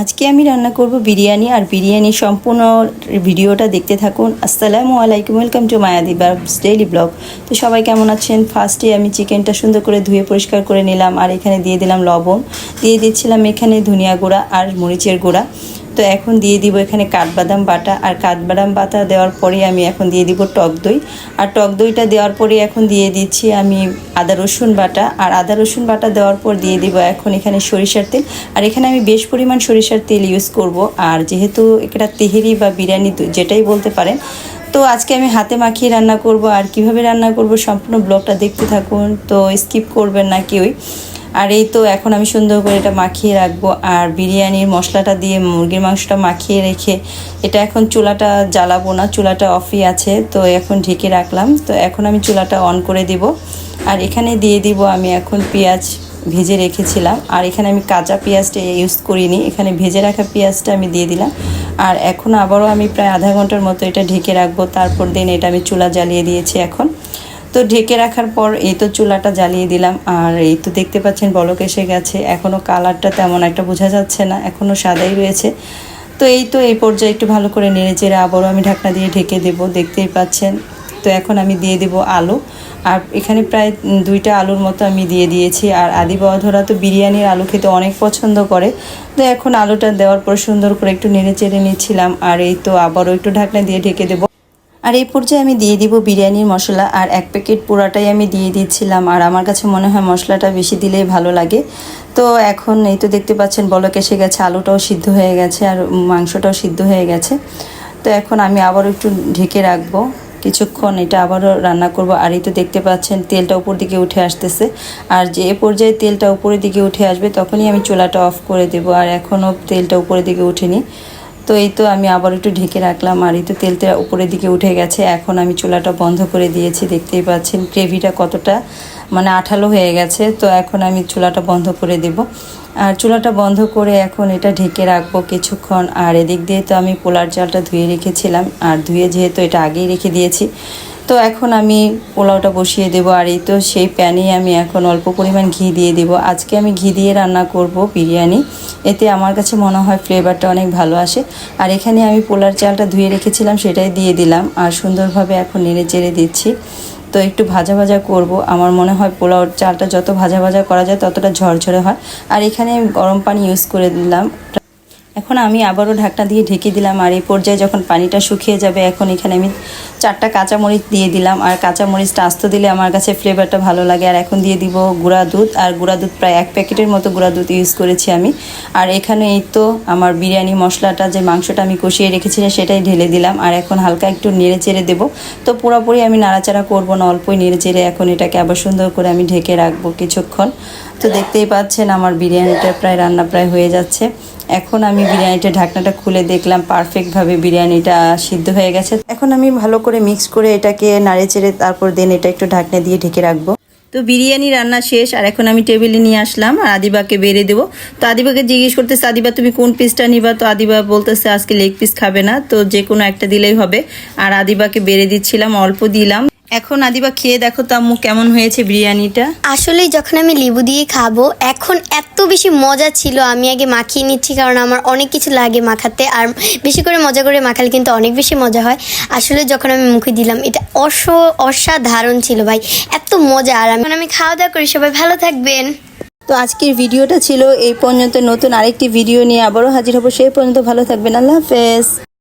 আজকে আমি রান্না করব বিরিয়ানি। আর বিরিয়ানি সম্পূর্ণ ভিডিওটা দেখতে থাকুন। আসসালামু আলাইকুম, ওয়েলকাম টু মায়াদি বাবস ডেইলি ব্লগ। তো সবাই কেমন আছেন? ফার্স্টে আমি চিকেনটা সুন্দর করে ধুয়ে পরিষ্কার করে নিলাম, আর এখানে দিয়ে দিলাম লবণ, দিয়ে দিচ্ছিলাম এখানে ধনিয়া গুঁড়া আর মরিচের গুঁড়া। তো এখন দিয়ে দিব এখানে কাঠবাদাম বাটা, আর কাঠবাদাম বাটা দেওয়ার পরে আমি এখন দিয়ে দিব টক দই, আর টক দইটা দেওয়ার পরে এখন দিয়ে দিচ্ছি আমি আদা রসুন বাটা, আর আদা রসুন বাটা দেওয়ার পর দিয়ে দিব এখন এখানে সরিষার তেল। আর এখানে আমি বেশ পরিমাণ সরিষার তেল ইউজ করব, আর যেহেতু এটা তেহেরি বা বিরিয়ানি যেটাই বলতে পারেন, তো আজকে আমি হাতে মাখিয়ে রান্না করব। আর কিভাবে রান্না করব সম্পূর্ণ ব্লগটা দেখতে থাকুন, তো স্কিপ করবেন না কেউই। আর এই তো এখন আমি সুন্দর করে এটা মাখিয়ে রাখবো। আর বিরিয়ানির মশলাটা দিয়ে মুরগির মাংসটা মাখিয়ে রেখে এটা এখন চুলাটা জ্বালাবো না, চুলাটা অফই আছে, তো এখন ঢেকে রাখলাম। তো এখন আমি চুলাটা অন করে দিব। আর এখানে দিয়ে দিব আমি এখন পেঁয়াজ ভেজে রেখেছিলাম, আর এখানে আমি কাঁচা পেঁয়াজটা ইউজ করিনি, এখানে ভেজে রাখা পেঁয়াজটা আমি দিয়ে দিলাম। আর এখন আবারও আমি প্রায় আধা ঘন্টার মতো এটা ঢেকে রাখবো। তারপর দিন এটা আমি চুলা জ্বালিয়ে দিয়েছি এখন। তো ঢেকে রাখার পর এই তো চুলাটা জ্বালিয়ে দিলাম, আর এই তো দেখতে পাচ্ছেন বলক এসে গেছে। এখনও কালারটা তেমন একটা বোঝা যাচ্ছে না, এখনও সাদাই রয়েছে। তো এই তো এই পর্যায়ে একটু ভালো করে নেড়ে চেড়ে আবারও আমি ঢাকনা দিয়ে ঢেকে দেব, দেখতেই পাচ্ছেন। তো এখন আমি দিয়ে দেব আলু, আর এখানে প্রায় 2টা আলুর মতো আমি দিয়ে দিয়েছি। আর আদি বাঁধরা তো বিরিয়ানির আলু খেতে অনেক পছন্দ করে, তো এখন আলুটা দেওয়ার পর সুন্দর করে একটু নেড়ে চেড়ে নিচ্ছিলাম। আর এই তো আবারও একটু ঢাকনা দিয়ে ঢেকে দেবো। আর এই পর্যায়ে আমি দিয়ে দিব বিরিয়ানির মশলা, আর 1 প্যাকেট পুরাটাই আমি দিয়ে দিচ্ছিলাম। আর আমার কাছে মনে হয় মশলাটা বেশি দিলেই ভালো লাগে। তো এখন এই তো দেখতে পাচ্ছেন বলক এসে গেছে, আলুটাও সিদ্ধ হয়ে গেছে আর মাংসটাও সিদ্ধ হয়ে গেছে। তো এখন আমি আবারও একটু ঢেকে রাখবো কিছুক্ষণ, এটা আবারও রান্না করব। আর এই তো দেখতে পাচ্ছেন তেলটা উপর দিকে উঠে আসতেছে, আর যে এ পর্যায়ে তেলটা উপরের দিকে উঠে আসবে তখনই আমি চুলাটা অফ করে দেব। আর এখনও তেলটা উপরের দিকে উঠেনি। তো এই তো আমি আবার একটু ঢেকে রাখলাম, আর এই তো তেলটা উপরের দিকে উঠে গেছে। এখন আমি চুলাটা বন্ধ করে দিয়েছি, দেখতেই পাচ্ছেন গ্রেভিটা কতটা আঠালো হয়ে গেছে। তো এখন আমি চুলাটা বন্ধ করে দেব। আর চুলাটা বন্ধ করে এখন এটা ঢেকে রাখবো কিছুক্ষণ। আর এদিক দিয়ে তো আমি পোলার চালটা ধুয়ে রেখেছিলাম, আর ধুয়ে যেহেতু এটা আগেই রেখে দিয়েছি, তো এখন আমি পোলাওটা বসিয়ে দেব। আর এই তো সেই প্যানেই আমি এখন অল্প পরিমাণ ঘি দিয়ে দেব। আজকে আমি ঘি দিয়ে রান্না করব বিরিয়ানি, এতে আমার কাছে মনে হয় ফ্লেভারটা অনেক ভালো আসে। আর এখানে আমি পোলার চালটা ধুয়ে রেখেছিলাম, সেটাই দিয়ে দিলাম, আর সুন্দরভাবে এখন নেড়ে চেড়ে দিচ্ছি। তো একটু ভাজা ভাজা করব। আমার মনে হয় পোলাও চালটা যত ভাজা ভাজা করা যায় ততটা ঝরঝরে হয়। আর এখানে আমি গরম পানি ইউজ করে দিলাম। এখন আমি আবারও ঢাকনা দিয়ে ঢেকে দিলাম। আর এই পর্যায়ে যখন পানিটা শুকিয়ে যাবে এখন এখানে আমি 4টা কাঁচামরিচ দিয়ে দিলাম। আর কাঁচামরিচটা আস্ত দিলে আমার কাছে ফ্লেভারটা ভালো লাগে। আর এখন দিয়ে দিব গুঁড়া দুধ, আর গুঁড়া দুধ প্রায় 1 প্যাকেটের মতো গুঁড়া দুধ ইউজ করেছি আমি। আর এখানে এই তো আমার বিরিয়ানি মশলাটা, যে মাংসটা আমি কষিয়ে রেখেছিলাম সেটাই ঢেলে দিলাম। আর এখন হালকা একটু নেড়ে চেড়ে দেবো। তো পুরোপুরি আমি নাড়াচাড়া করবো না, অল্পই নেড়ে চেড়ে এখন এটাকে আবার সুন্দর করে আমি ঢেকে রাখবো কিছুক্ষণ। তো দেখতেই পাচ্ছেন আমার বিরিয়ানিটা প্রায় রান্না প্রায় হয়ে যাচ্ছে। এখন আমি বিরিয়ানিটা ঢাকনাটা খুলে দেখলাম পারফেক্টভাবে বিরিয়ানিটা সিদ্ধ হয়ে গেছে। এখন আমি ভালো করে মিক্স করে এটাকে নাড়ে চেড়ে তারপর দেন এটা একটু ঢাকনা দিয়ে ঢেকে রাখবো। তো বিরিয়ানি রান্না শেষ, আর এখন আমি টেবিলে নিয়ে আসলাম আর আদিবাকে বেড়ে দেবো। তো আদিবাকে জিজ্ঞেস করতেছে আদিবা তুমি কোন পিসটা নিবা, তো আদিবা বলতেছে আজকে লেগ পিস খাবে না, তো যে কোনো একটা দিলেই হবে। আর আদিবাকে বেড়ে দিচ্ছিলাম, অল্প দিলাম। এখন আদিবা খেয়ে দেখো তো আম্মু কেমন হয়েছে বিরিয়ানিটা। আসলে যখন আমি লেবু দিয়ে খাবো এখন এত বেশি মজা ছিল। আমি আগে মাখিয়ে নিচ্ছি কারণ আমার অনেক কিছু লাগে মাখাতে, আর বেশি করে মজা করে মাখালে কিন্তু অনেক বেশি মজা হয়। আসলে যখন আমি মুখে দিলাম এটা অসাধারণ ছিল ভাই, এত মজা। আর আমি খাওয়া দাওয়া করি, সবাই ভালো থাকবেন। তো আজকের ভিডিওটা ছিল এই পর্যন্ত। নতুন আরেকটি ভিডিও নিয়ে আবারও হাজির হবো, সেই পর্যন্ত ভালো থাকবেন। আল্লাহ হাফেজ।